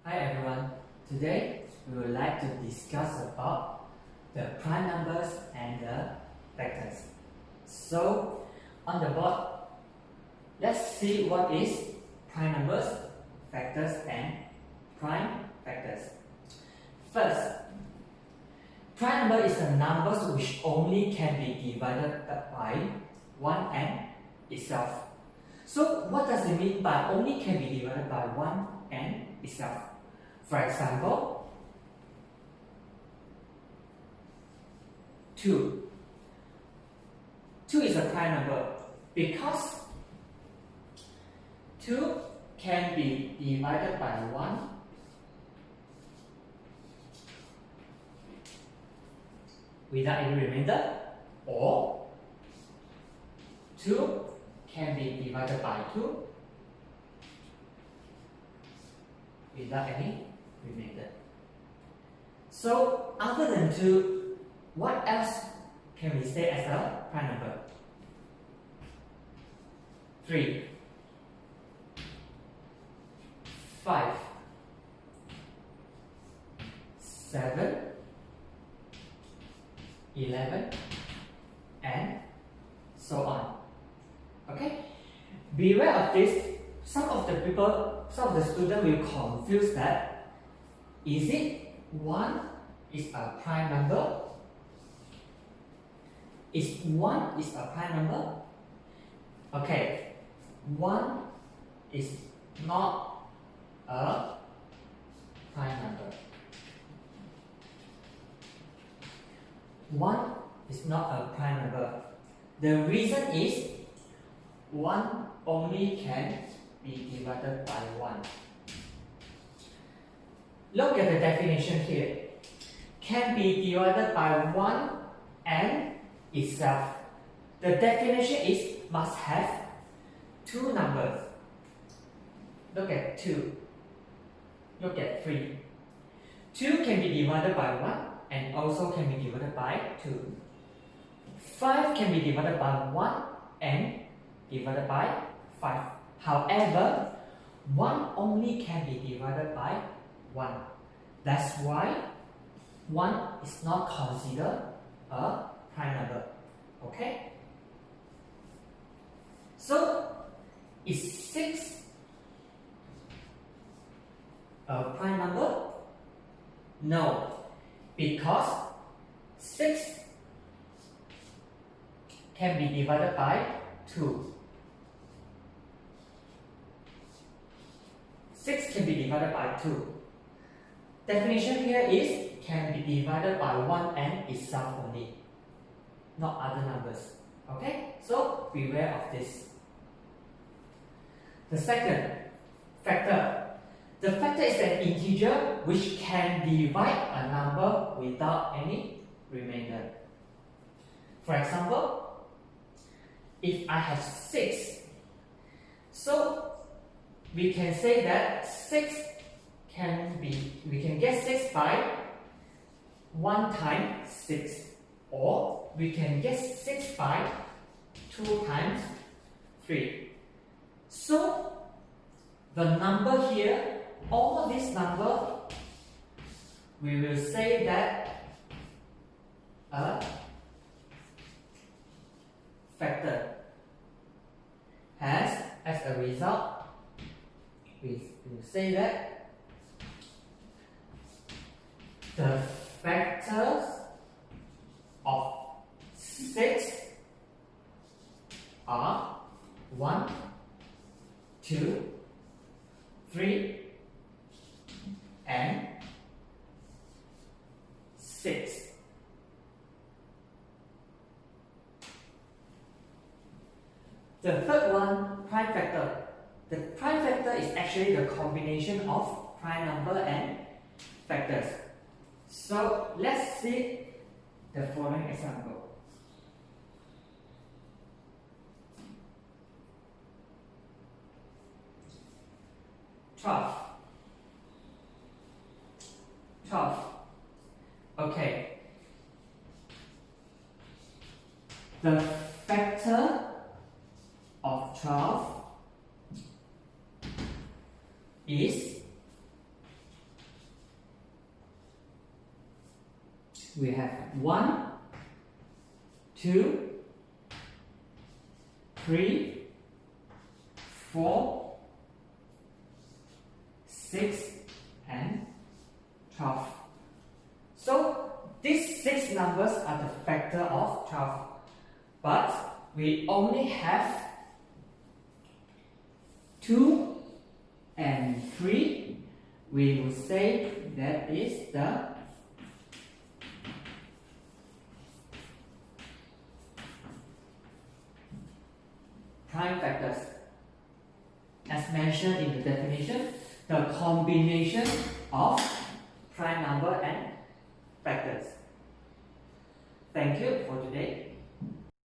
Hi everyone. Today we would like to discuss about the prime numbers and the factors. So on the board, let's see what is prime numbers, factors and prime factors. First, prime number is the numbers which only can be divided by 1 and itself. So what does it mean by only can be divided by 1 and itself? For example, 2. 2 is a prime number because 2 can be divided by 1 without any remainder, or 2 can be divided by 2 without any remainder. So other than 2, what else can we say as a prime number? 3, 5, 7, 11, and so on. Okay? Beware of this. Some of the students will confuse that. Is it 1 is a prime number? Is 1 is a prime number? Okay, 1 is not a prime number. 1 is not a prime number. The reason is 1 only can be divided by 1. Look at the definition here. Can be divided by 1 and itself. The definition is must have 2 numbers. Look at 2. Look at 3. 2 can be divided by 1 and also can be divided by 2. 5 can be divided by 1 and divided by 5. However, 1 only can be divided by 1. That's why 1 is not considered a prime number. Okay? So, is 6 a prime number? No, because 6 can be divided by 2. 6 can be divided by 2. Definition here is can be divided by 1 and itself only, not other numbers. Okay? So beware of this. The second factor. The factor is an integer which can divide a number without any remainder. For example, if I have 6, so we can say that 6 we can get 6 by 1 times 6, or we can get 6 by 2 times 3. So the number here, all this number, we will say that a factor. As a result, we will say that the factors of 6 are 1, 2, 3, and 6. The third one, prime factor. The prime factor is actually the combination of prime number and factors. So let's see the following example. Twelve. Okay. The factor of 12 is we have 1, 2, 3, 4, 6, and 12. So these 6 numbers are the factor of 12, but we only have 2 and 3. We will say that is the prime factors. As mentioned in the definition, the combination of prime number and factors. Thank you for today.